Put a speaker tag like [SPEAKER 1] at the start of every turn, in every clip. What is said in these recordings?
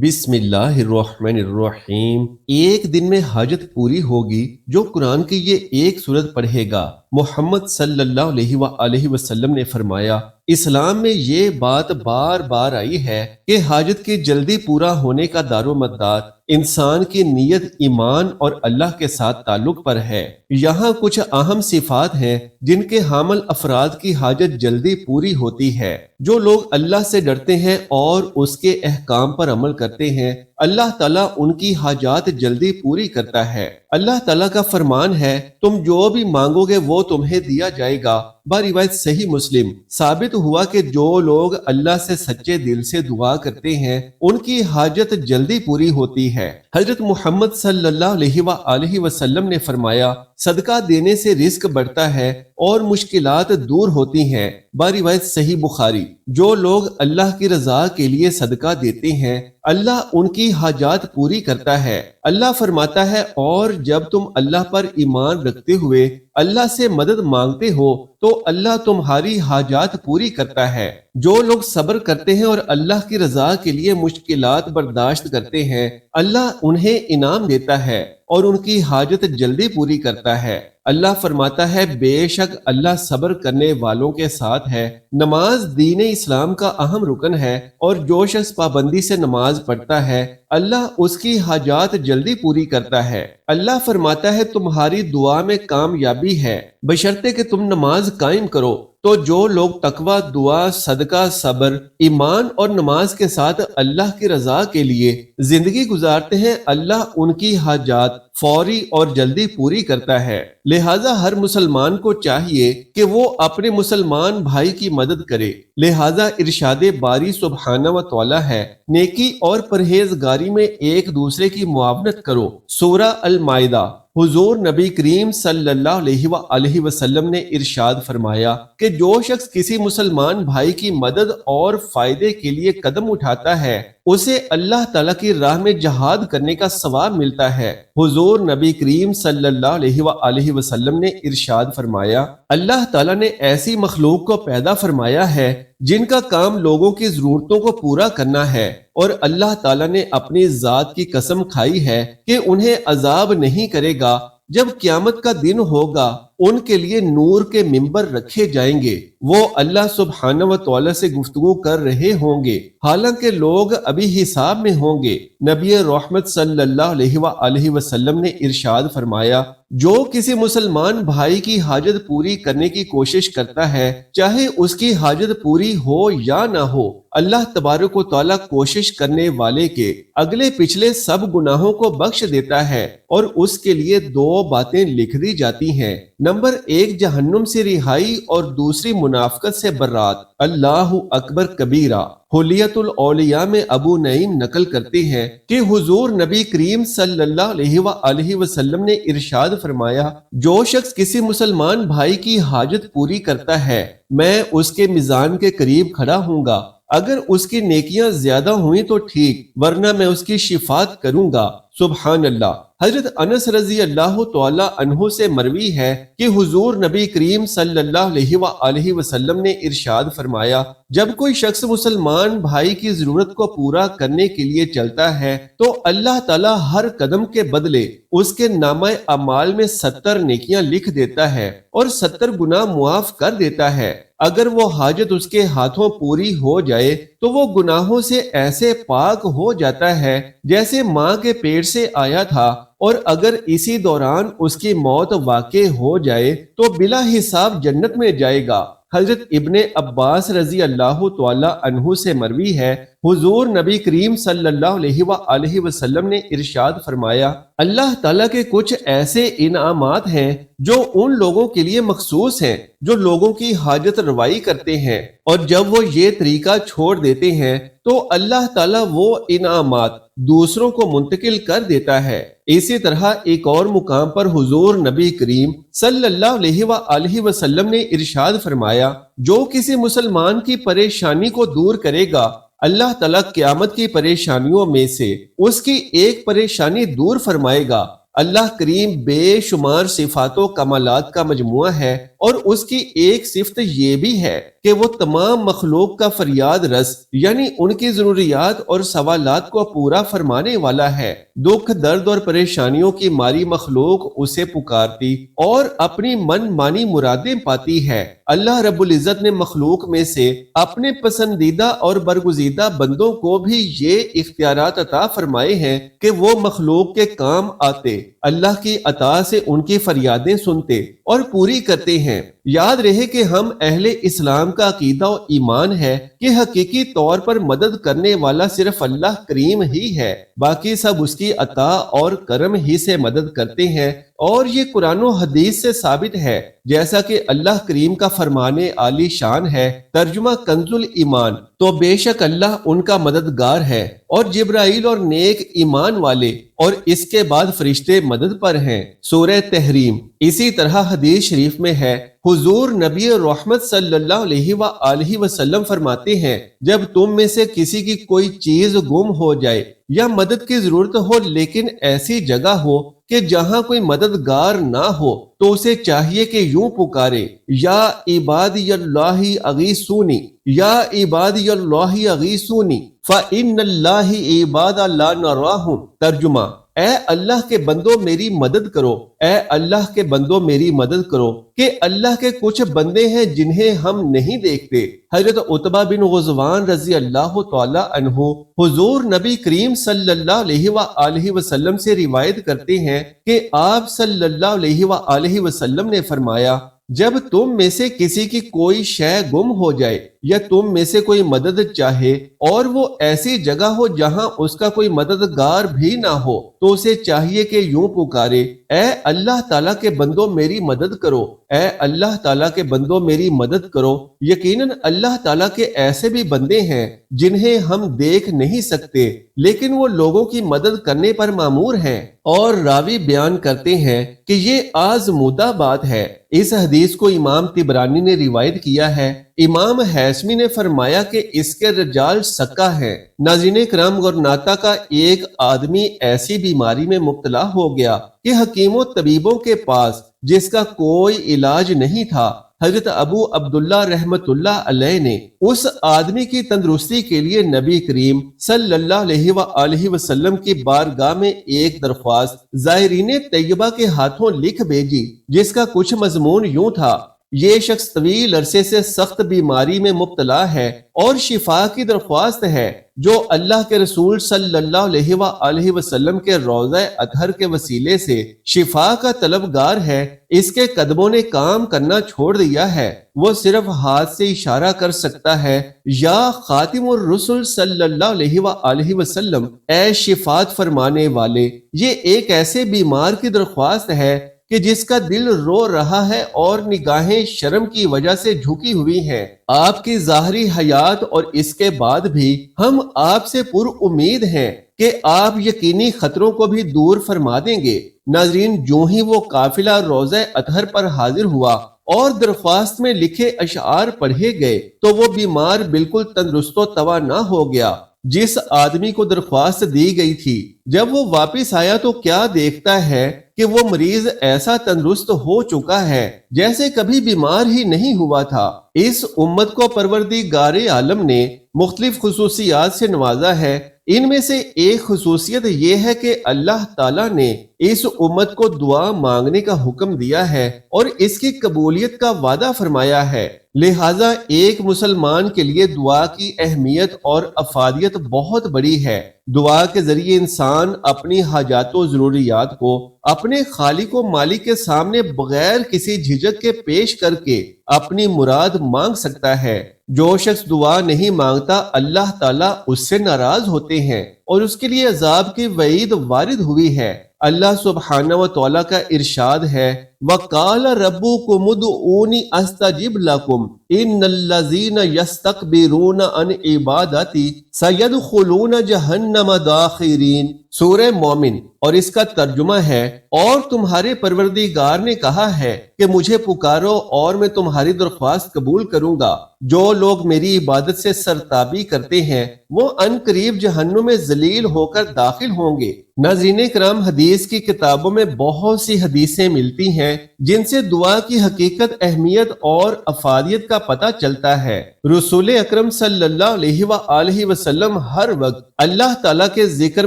[SPEAKER 1] بسم اللہ الرحمن الرحیم۔ ایک دن میں حاجت پوری ہوگی جو قرآن کی یہ ایک سورت پڑھے گا۔ محمد صلی اللہ علیہ وآلہ وسلم نے فرمایا، اسلام میں یہ بات بار بار آئی ہے کہ حاجت کے جلدی پورا ہونے کا دار و مدار انسان کی نیت، ایمان اور اللہ کے ساتھ تعلق پر ہے۔ یہاں کچھ اہم صفات ہیں جن کے حامل افراد کی حاجت جلدی پوری ہوتی ہے۔ جو لوگ اللہ سے ڈرتے ہیں اور اس کے احکام پر عمل کرتے ہیں، اللہ تعالیٰ ان کی حاجات جلدی پوری کرتا ہے۔ اللہ تعالیٰ کا فرمان ہے، تم جو بھی مانگو گے وہ تمہیں دیا جائے گا۔ بروایت صحیح مسلم ثابت ہوا کہ جو لوگ اللہ سے سچے دل سے دعا کرتے ہیں ان کی حاجت جلدی پوری ہوتی ہے۔ حضرت محمد صلی اللہ علیہ وآلہ وسلم نے فرمایا، صدقہ دینے سے رزق بڑھتا ہے اور مشکلات دور ہوتی ہیں۔ بروایت صحیح بخاری جو لوگ اللہ کی رضا کے لیے صدقہ دیتے ہیں اللہ ان کی حاجات پوری کرتا ہے۔ اللہ فرماتا ہے، اور جب تم اللہ پر ایمان رکھتے ہوئے اللہ سے مدد مانگتے ہو تو اللہ تمہاری حاجات پوری کرتا ہے۔ جو لوگ صبر کرتے ہیں اور اللہ کی رضا کے لیے مشکلات برداشت کرتے ہیں اللہ انہیں انعام دیتا ہے اور ان کی حاجت جلدی پوری کرتا ہے۔ اللہ فرماتا ہے، بے شک اللہ صبر کرنے والوں کے ساتھ ہے۔ نماز دین اسلام کا اہم رکن ہے اور جو شخص پابندی سے نماز پڑھتا ہے اللہ اس کی حاجات جلدی پوری کرتا ہے۔ اللہ فرماتا ہے، تمہاری دعا میں کامیابی ہے بشرطے کہ تم نماز قائم کرو۔ تو جو لوگ تقوی، دعا، صدقہ، صبر، ایمان اور نماز کے ساتھ اللہ کی رضا کے لیے زندگی گزارتے ہیں اللہ ان کی حاجات فوری اور جلدی پوری کرتا ہے۔ لہٰذا ہر مسلمان کو چاہیے کہ وہ اپنے مسلمان بھائی کی مدد کرے۔ لہٰذا ارشاد باری سبحانہ و تعالی ہے، نیکی اور پرہیزگاری میں ایک دوسرے کی معاونت کرو۔ سورہ المائدہ۔ حضور نبی کریم صلی اللہ علیہ وآلہ وسلم نے ارشاد فرمایا کہ جو شخص کسی مسلمان بھائی کی مدد اور فائدے کے لیے قدم اٹھاتا ہے اسے اللہ تعالیٰ کی راہ میں جہاد کرنے کا ثواب ملتا ہے۔ حضور نبی کریم صلی اللہ علیہ وآلہ وسلم نے ارشاد فرمایا، اللہ تعالیٰ نے ایسی مخلوق کو پیدا فرمایا ہے جن کا کام لوگوں کی ضرورتوں کو پورا کرنا ہے، اور اللہ تعالیٰ نے اپنی ذات کی قسم کھائی ہے کہ انہیں عذاب نہیں کرے گا۔ جب قیامت کا دن ہوگا ان کے لیے نور کے ممبر رکھے جائیں گے، وہ اللہ سبحانہ و تعالی سے گفتگو کر رہے ہوں گے حالانکہ لوگ ابھی حساب میں ہوں گے۔ نبی رحمت صلی اللہ علیہ وآلہ وسلم نے ارشاد فرمایا، جو کسی مسلمان بھائی کی حاجت پوری کرنے کی کوشش کرتا ہے چاہے اس کی حاجت پوری ہو یا نہ ہو، اللہ تبارک و تعالیٰ کوشش کرنے والے کے اگلے پچھلے سب گناہوں کو بخش دیتا ہے اور اس کے لیے دو باتیں لکھ دی جاتی ہیں، نمبر 1 جہنم سے رہائی اور دوسری منافقت سے برات۔ اللہ اکبر کبیرہ۔ حلیت الاولیاء میں ابو نعیم نقل کرتے ہیں کہ حضور نبی کریم صلی اللہ علیہ وآلہ وسلم نے ارشاد فرمایا، جو شخص کسی مسلمان بھائی کی حاجت پوری کرتا ہے میں اس کے میزان کے قریب کھڑا ہوں گا، اگر اس کی نیکیاں زیادہ ہوئیں تو ٹھیک ورنہ میں اس کی شفاعت کروں گا۔ سبحان اللہ۔ حضرت انس رضی اللہ تعالی عنہ سے مروی ہے کہ حضور نبی کریم صلی اللہ علیہ وآلہ وسلم نے ارشاد فرمایا، جب کوئی شخص مسلمان بھائی کی ضرورت کو پورا کرنے کے لیے چلتا ہے تو اللہ تعالی ہر قدم کے بدلے اس کے نامہ اعمال میں 70 نیکیاں لکھ دیتا ہے اور 70 گناہ معاف کر دیتا ہے۔ اگر وہ حاجت اس کے ہاتھوں پوری ہو جائے تو وہ گناہوں سے ایسے پاک ہو جاتا ہے جیسے ماں کے پیٹ سے آیا تھا، اور اگر اسی دوران اس کی موت واقع ہو جائے تو بلا حساب جنت میں جائے گا۔ حضرت ابن عباس رضی اللہ تعالی عنہ سے مروی ہے، حضور نبی کریم صلی اللہ علیہ وآلہ وسلم نے ارشاد فرمایا، اللہ تعالیٰ کے کچھ ایسے انعامات ہیں جو ان لوگوں کے لیے مخصوص ہیں جو لوگوں کی حاجت روائی کرتے ہیں، اور جب وہ یہ طریقہ چھوڑ دیتے ہیں تو اللہ تعالیٰ وہ انعامات دوسروں کو منتقل کر دیتا ہے۔ اسی طرح ایک اور مقام پر حضور نبی کریم صلی اللہ علیہ وآلہ وسلم نے ارشاد فرمایا، جو کسی مسلمان کی پریشانی کو دور کرے گا اللہ تعالیٰ قیامت کی پریشانیوں میں سے اس کی ایک پریشانی دور فرمائے گا۔ اللہ کریم بے شمار صفات و کمالات کا مجموعہ ہے، اور اس کی ایک صفت یہ بھی ہے کہ وہ تمام مخلوق کا فریاد رس یعنی ان کی ضروریات اور سوالات کو پورا فرمانے والا ہے۔ دکھ، درد اور پریشانیوں کی ماری مخلوق اسے پکارتی اور اپنی من مانی مرادیں پاتی ہے۔ اللہ رب العزت نے مخلوق میں سے اپنے پسندیدہ اور برگزیدہ بندوں کو بھی یہ اختیارات عطا فرمائے ہیں کہ وہ مخلوق کے کام آتے، اللہ کی عطا سے ان کی فریادیں سنتے اور پوری کرتے ہیں۔ یاد رہے کہ ہم اہل اسلام کا عقیدہ و ایمان ہے کہ حقیقی طور پر مدد کرنے والا صرف اللہ کریم ہی ہے، باقی سب اس کی عطا اور کرم ہی سے مدد کرتے ہیں، اور یہ قرآن و حدیث سے ثابت ہے، جیسا کہ اللہ کریم کا فرمان عالی شان ہے۔ ترجمہ کنز الایمان، تو بے شک اللہ ان کا مددگار ہے، اور جبرائیل اور نیک ایمان والے اور اس کے بعد فرشتے مدد پر ہیں۔ سورہ تحریم۔ اسی طرح حدیث شریف میں ہے، حضور نبی رحمت صلی اللہ علیہ وآلہ وسلم فرماتے ہیں، جب تم میں سے کسی کی کوئی چیز گم ہو جائے یا مدد کی ضرورت ہو لیکن ایسی جگہ ہو کہ جہاں کوئی مددگار نہ ہو، تو اسے چاہیے کہ یوں پکارے، یا عبادی اللہ اغیثونی، یا عبادی اللہ اغیثونی فإن اللہ عباد لا نراہم۔ ترجمہ، اے اللہ کے بندوں میری مدد کرو، اے اللہ کے بندوں میری مدد کرو، کہ اللہ کے کچھ بندے ہیں جنہیں ہم نہیں دیکھتے۔ حضرت عتبہ بن غزوان رضی اللہ تعالی عنہ حضور نبی کریم صلی اللہ علیہ وآلہ وسلم سے روایت کرتے ہیں کہ آپ صلی اللہ علیہ وآلہ وسلم نے فرمایا، جب تم میں سے کسی کی کوئی شے گم ہو جائے یا تم میں سے کوئی مدد چاہے اور وہ ایسی جگہ ہو جہاں اس کا کوئی مددگار بھی نہ ہو، تو اسے چاہیے کہ یوں پکارے، اے اللہ تعالیٰ کے بندوں میری مدد کرو، اے اللہ تعالیٰ کے بندوں میری مدد کرو۔ یقیناً اللہ تعالیٰ کے ایسے بھی بندے ہیں جنہیں ہم دیکھ نہیں سکتے لیکن وہ لوگوں کی مدد کرنے پر مامور ہیں۔ اور راوی بیان کرتے ہیں کہ یہ آزمودہ بات ہے۔ اس حدیث کو امام طبرانی نے روایت کیا ہے۔ امام حیثمی نے فرمایا کہ اس کے رجال سکہ ہیں۔ ناظرین کرام، گرناتا کا ایک آدمی ایسی بیماری میں مبتلا ہو گیا کہ حکیم و طبیبوں کے پاس جس کا کوئی علاج نہیں تھا، حضرت ابو عبداللہ رحمت اللہ علیہ نے اس آدمی کی تندرستی کے لیے نبی کریم صلی اللہ علیہ وآلہ وسلم کی بارگاہ میں ایک درخواست زائرین طیبہ کے ہاتھوں لکھ بھیجی، جس کا کچھ مضمون یوں تھا، یہ شخص طویل عرصے سے سخت بیماری میں مبتلا ہے اور شفا کی درخواست ہے، جو اللہ کے رسول صلی اللہ علیہ وآلہ وسلم کے روضہ اطہر کے وسیلے سے شفا کا طلبگار ہے، اس کے قدموں نے کام کرنا چھوڑ دیا ہے، وہ صرف ہاتھ سے اشارہ کر سکتا ہے، یا خاتم الرسل صلی اللہ علیہ وآلہ وسلم، اے شفاعت فرمانے والے، یہ ایک ایسے بیمار کی درخواست ہے کہ جس کا دل رو رہا ہے اور نگاہیں شرم کی وجہ سے جھکی ہوئی ہیں۔ آپ کی ظاہری حیات اور اس کے بعد بھی ہم آپ سے پر امید ہیں کہ آپ یقینی خطروں کو بھی دور فرما دیں گے۔ ناظرین، جو ہی وہ قافلہ روضہ اطہر پر حاضر ہوا اور درخواست میں لکھے اشعار پڑھے گئے تو وہ بیمار بالکل تندرست و توانا ہو گیا جس آدمی کو درخواست دی گئی تھی۔ جب وہ واپس آیا تو کیا دیکھتا ہے کہ وہ مریض ایسا تندرست ہو چکا ہے جیسے کبھی بیمار ہی نہیں ہوا تھا۔ اس امت کو پروردگار عالم نے مختلف خصوصیات سے نوازا ہے۔ ان میں سے ایک خصوصیت یہ ہے کہ اللہ تعالیٰ نے اس امت کو دعا مانگنے کا حکم دیا ہے اور اس کی قبولیت کا وعدہ فرمایا ہے۔ لہٰذا ایک مسلمان کے لیے دعا کی اہمیت اور افادیت بہت بڑی ہے۔ دعا کے ذریعے انسان اپنی حاجات و ضروریات کو اپنے خالق و مالک کے سامنے بغیر کسی جھجک کے پیش کر کے اپنی مراد مانگ سکتا ہے۔ جو شخص دعا نہیں مانگتا، اللہ تعالیٰ اس سے ناراض ہوتے ہیں اور اس کے لیے عذاب کی وعید وارد ہوئی ہے۔ اللہ سبحانہ و تعالیٰ کا ارشاد ہے، وَقَالَ رَبُّكُمُ ادْعُونِي أَسْتَجِبْ لَكُمْ إِنَّ الَّذِينَ يَسْتَكْبِرُونَ عَنْ عِبَادَتِي سَيَدْخُلُونَ جَهَنَّمَ دَاخِرِينَ۔ سورہ مومن۔ اور اس کا ترجمہ ہے، اور تمہارے پروردگار نے کہا ہے کہ مجھے پکارو اور میں تمہاری درخواست قبول کروں گا۔ جو لوگ میری عبادت سے سرتابی کرتے ہیں وہ ان قریب جہنم میں ذلیل ہو کر داخل ہوں گے۔ ناظرین کرام، حدیث کی کتابوں میں بہت سی حدیثیں ملتی ہیں جن سے دعا کی حقیقت، اہمیت اور افادیت کا پتہ چلتا ہے۔ رسول اکرم صلی اللہ علیہ وآلہ وسلم ہر وقت اللہ تعالیٰ کے ذکر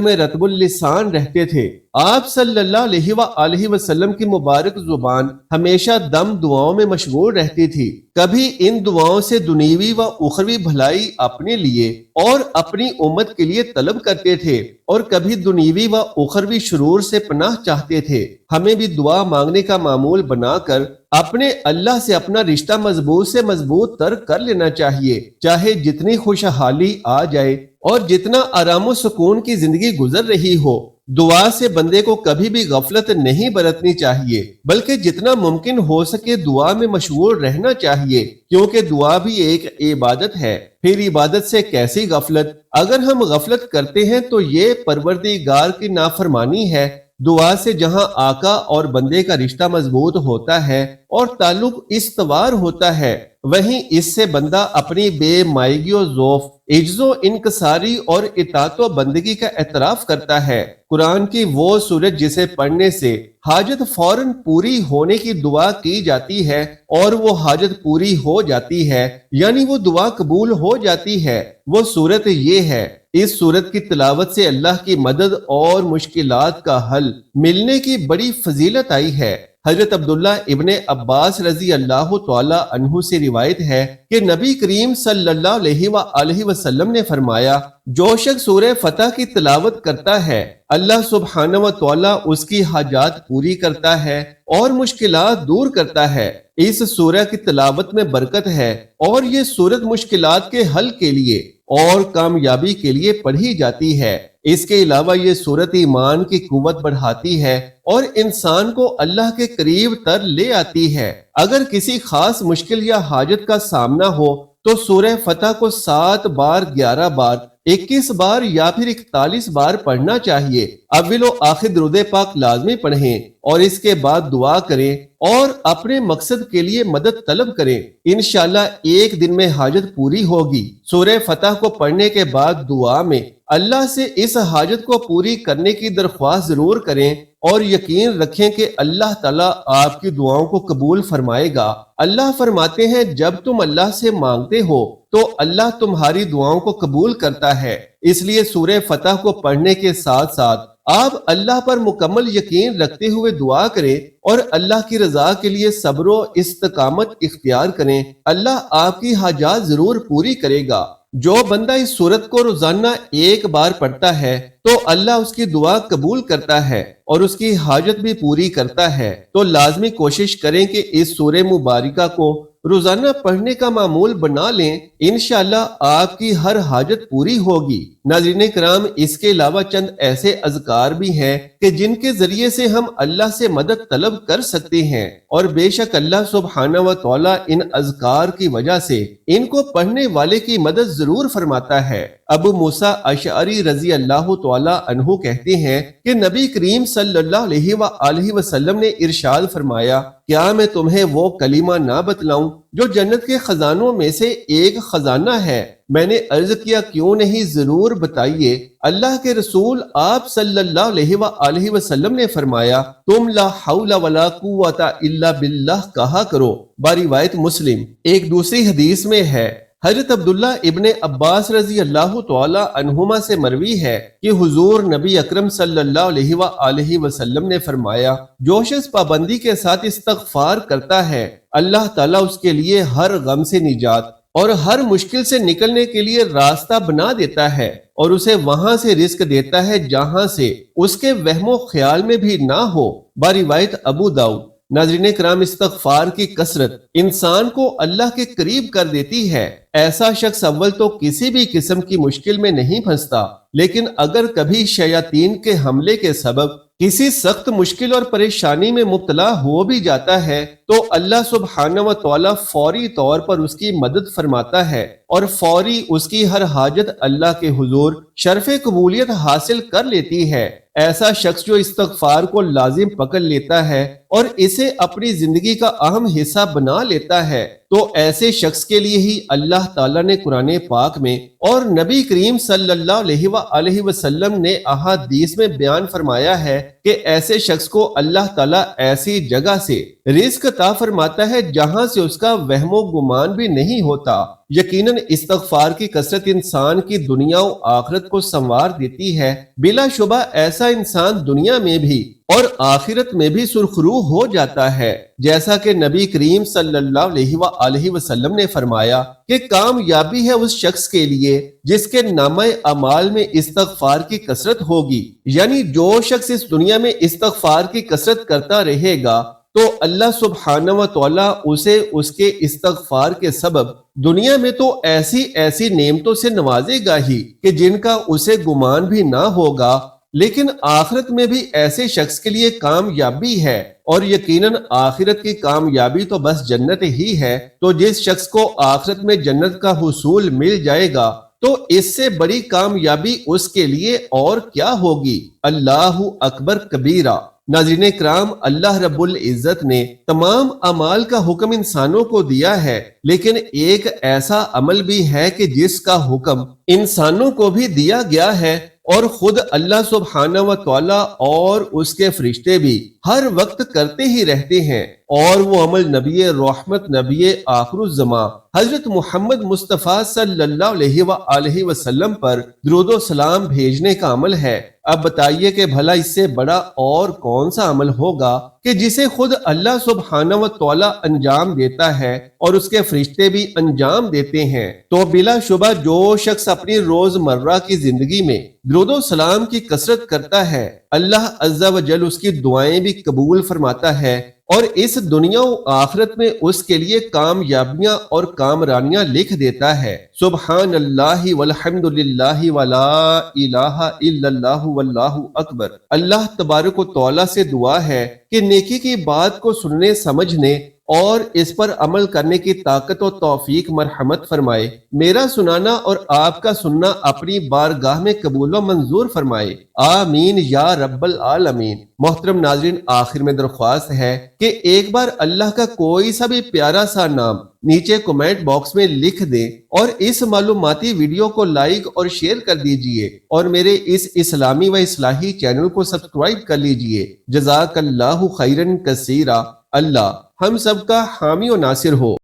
[SPEAKER 1] میں رطب اللسان رہتے تھے۔ آپ صلی اللہ علیہ وآلہ وسلم کی مبارک زبان ہمیشہ دم دعاؤں میں مشغول رہتی تھی۔ کبھی ان دعاؤں سے دنیوی و اخروی بھلائی اپنے لیے اور اپنی امت کے لیے طلب کرتے تھے، اور کبھی دنیوی و اخروی شرور سے پناہ چاہتے تھے۔ ہمیں بھی دعا مانگنے کا معمول بنا کر اپنے اللہ سے اپنا رشتہ مضبوط سے مضبوط تر کر لینا چاہیے، چاہے جتنی خوشحالی آ جائے اور جتنا آرام و سکون کی زندگی گزر رہی ہو۔ دعا سے بندے کو کبھی بھی غفلت نہیں برتنی چاہیے، بلکہ جتنا ممکن ہو سکے دعا میں مشغول رہنا چاہیے، کیونکہ دعا بھی ایک عبادت ہے۔ پھر عبادت سے کیسی غفلت؟ اگر ہم غفلت کرتے ہیں تو یہ پروردگار کی نافرمانی ہے۔ دعا سے جہاں آقا اور بندے کا رشتہ مضبوط ہوتا ہے اور تعلق استوار ہوتا ہے، وہیں اس سے بندہ اپنی بے مائگی و ضعف، عجز و انکساری اور اطاعت و بندگی کا اعتراف کرتا ہے۔ قرآن کی وہ سورت جسے پڑھنے سے حاجت فوراً پوری ہونے کی دعا کی جاتی ہے اور وہ حاجت پوری ہو جاتی ہے، یعنی وہ دعا قبول ہو جاتی ہے، وہ سورت یہ ہے۔ اس سورت کی تلاوت سے اللہ کی مدد اور مشکلات کا حل ملنے کی بڑی فضیلت آئی ہے۔ حضرت عبداللہ ابن عباس رضی اللہ تعالی عنہ سے روایت ہے کہ نبی کریم صلی اللہ علیہ وآلہ وسلم نے فرمایا، جو شخص سورہ فتح کی تلاوت کرتا ہے، اللہ سبحانہ و تعالی اس کی حاجات پوری کرتا ہے اور مشکلات دور کرتا ہے۔ اس سورہ کی تلاوت میں برکت ہے اور یہ سورت مشکلات کے حل کے لیے اور کامیابی کے لیے پڑھی جاتی ہے۔ اس کے علاوہ یہ سورت ایمان کی قوت بڑھاتی ہے اور انسان کو اللہ کے قریب تر لے آتی ہے۔ اگر کسی خاص مشکل یا حاجت کا سامنا ہو تو سورہ فتح کو 7 بار، 11 بار، 21 بار یا پھر 41 بار پڑھنا چاہیے۔ اول و آخر درود پاک لازمی پڑھیں اور اس کے بعد دعا کریں اور اپنے مقصد کے لیے مدد طلب کریں۔ انشاءاللہ ایک دن میں حاجت پوری ہوگی۔ سورہ فتح کو پڑھنے کے بعد دعا میں اللہ سے اس حاجت کو پوری کرنے کی درخواست ضرور کریں اور یقین رکھیں کہ اللہ تعالیٰ آپ کی دعاؤں کو قبول فرمائے گا۔ اللہ فرماتے ہیں، جب تم اللہ سے مانگتے ہو تو اللہ تمہاری دعاؤں کو قبول کرتا ہے۔ اس لیے سورہ فتح کو پڑھنے کے ساتھ ساتھ آپ اللہ پر مکمل یقین رکھتے ہوئے دعا کریں اور اللہ کی رضا کے لیے صبر و استقامت اختیار کریں۔ اللہ آپ کی حاجات ضرور پوری کرے گا۔ جو بندہ اس سورت کو روزانہ 1 بار پڑھتا ہے تو اللہ اس کی دعا قبول کرتا ہے اور اس کی حاجت بھی پوری کرتا ہے۔ تو لازمی کوشش کریں کہ اس سورہ مبارکہ کو روزانہ پڑھنے کا معمول بنا لیں، انشاءاللہ آپ کی ہر حاجت پوری ہوگی۔ ناظرین کرام، اس کے علاوہ چند ایسے اذکار بھی ہیں کہ جن کے ذریعے سے ہم اللہ سے مدد طلب کر سکتے ہیں، اور بے شک اللہ سبحانہ و تعالی ان اذکار کی وجہ سے ان کو پڑھنے والے کی مدد ضرور فرماتا ہے۔ ابو موسیٰ اشعری رضی اللہ تعالی عنہ کہتے ہیں کہ نبی کریم صلی اللہ علیہ وآلہ وسلم نے ارشاد فرمایا، کیا میں تمہیں وہ کلمہ نہ بتلاؤں جو جنت کے خزانوں میں سے ایک خزانہ ہے؟ میں نے عرض کیا، کیوں نہیں، ضرور بتائیے۔ اللہ کے رسول آپ صلی اللہ علیہ وآلہ وسلم نے فرمایا، تم لا حول ولا قوت الا باللہ کہا کرو، بروایت مسلم۔ ایک دوسری حدیث میں ہے، حضرت عبداللہ ابن عباس رضی اللہ تعالی عنہما سے مروی ہے کہ حضور نبی اکرم صلی اللہ علیہ وآلہ وسلم نے فرمایا، جو شخص پابندی کے ساتھ استغفار کرتا ہے، اللہ تعالیٰ اس کے لیے ہر غم سے نجات اور ہر مشکل سے نکلنے کے لیے راستہ بنا دیتا ہے اور اسے وہاں سے رزق دیتا ہے جہاں سے اس کے وہم و خیال میں بھی نہ ہو، بروایت ابو داؤد۔ ناظرین کرام، استغفار کی کثرت انسان کو اللہ کے قریب کر دیتی ہے۔ ایسا شخص اول تو کسی بھی قسم کی مشکل میں نہیں پھنستا، لیکن اگر کبھی شیاطین کے حملے کے سبب کسی سخت مشکل اور پریشانی میں مبتلا ہو بھی جاتا ہے تو اللہ سبحانہ و تعالی فوری طور پر اس کی مدد فرماتا ہے اور فوری اس کی ہر حاجت اللہ کے حضور شرف قبولیت حاصل کر لیتی ہے۔ ایسا شخص جو استغفار کو لازم پکڑ لیتا ہے اور اسے اپنی زندگی کا اہم حصہ بنا لیتا ہے تو ایسے شخص کے لیے ہی اللہ تعالیٰ نے قرآن پاک میں اور نبی کریم صلی اللہ علیہ وآلہ وسلم نے احادیث میں بیان فرمایا ہے کہ ایسے شخص کو اللہ تعالیٰ ایسی جگہ سے رزق عطا فرماتا ہے جہاں سے اس کا وہم و گمان بھی نہیں ہوتا۔ یقیناً استغفار کی کثرت انسان کی دنیا و آخرت کو سنوار دیتی ہے۔ بلا شبہ ایسا انسان دنیا میں بھی اور آخرت میں بھی سرخرو ہو جاتا ہے، جیسا کہ نبی کریم صلی اللہ علیہ وآلہ وسلم نے فرمایا کہ کامیابی ہے اس شخص کے لیے جس کے نامہ اعمال میں استغفار کی کثرت ہوگی، یعنی جو شخص اس دنیا میں استغفار کی کثرت کرتا رہے گا تو اللہ سبحانہ و تعالیٰ اسے اس کے استغفار کے سبب دنیا میں تو ایسی نعمتوں سے نوازے گا ہی کہ جن کا اسے گمان بھی نہ ہوگا، لیکن آخرت میں بھی ایسے شخص کے لیے کامیابی ہے، اور یقیناً آخرت کی کامیابی تو بس جنت ہی ہے۔ تو جس شخص کو آخرت میں جنت کا حصول مل جائے گا تو اس سے بڑی کامیابی اس کے لیے اور کیا ہوگی۔ اللہ اکبر کبیرہ۔ ناظرین کرام، اللہ رب العزت نے تمام اعمال کا حکم انسانوں کو دیا ہے، لیکن ایک ایسا عمل بھی ہے کہ جس کا حکم انسانوں کو بھی دیا گیا ہے اور خود اللہ سبحانہ و تعالی اور اس کے فرشتے بھی ہر وقت کرتے ہی رہتے ہیں، اور وہ عمل نبی رحمت، نبی آخر الزماں حضرت محمد مصطفیٰ صلی اللہ علیہ وآلہ وسلم پر درود و سلام بھیجنے کا عمل ہے۔ اب بتائیے کہ بھلا اس سے بڑا اور کون سا عمل ہوگا کہ جسے خود اللہ سبحانہ و تعالی انجام دیتا ہے اور اس کے فرشتے بھی انجام دیتے ہیں۔ تو بلا شبہ جو شخص اپنی روزمرہ کی زندگی میں درود و سلام کی کثرت کرتا ہے، اللہ عز و جل اس کی دعائیں بھی قبول فرماتا ہے اور اس دنیا و آخرت میں اس کے لیے کامیابیاں اور کامرانیاں لکھ دیتا ہے۔ سبحان اللہ والحمد للہ ولا الہ الا اللہ واللہ اکبر۔ اللہ تبارک و تعالیٰ سے دعا ہے کہ نیکی کی بات کو سننے، سمجھنے اور اس پر عمل کرنے کی طاقت و توفیق مرحمت فرمائے۔ میرا سنانا اور آپ کا سننا اپنی بارگاہ میں قبول و منظور فرمائے، آمین یا رب العالمین۔ محترم ناظرین، آخر میں درخواست ہے کہ ایک بار اللہ کا کوئی سا بھی پیارا سا نام نیچے کمنٹ باکس میں لکھ دیں اور اس معلوماتی ویڈیو کو لائک اور شیئر کر دیجئے اور میرے اس اسلامی و اصلاحی چینل کو سبسکرائب کر لیجئے۔ جزاک اللہ خیرن کثیرا۔ اللہ ہم سب کا حامی و ناصر ہو۔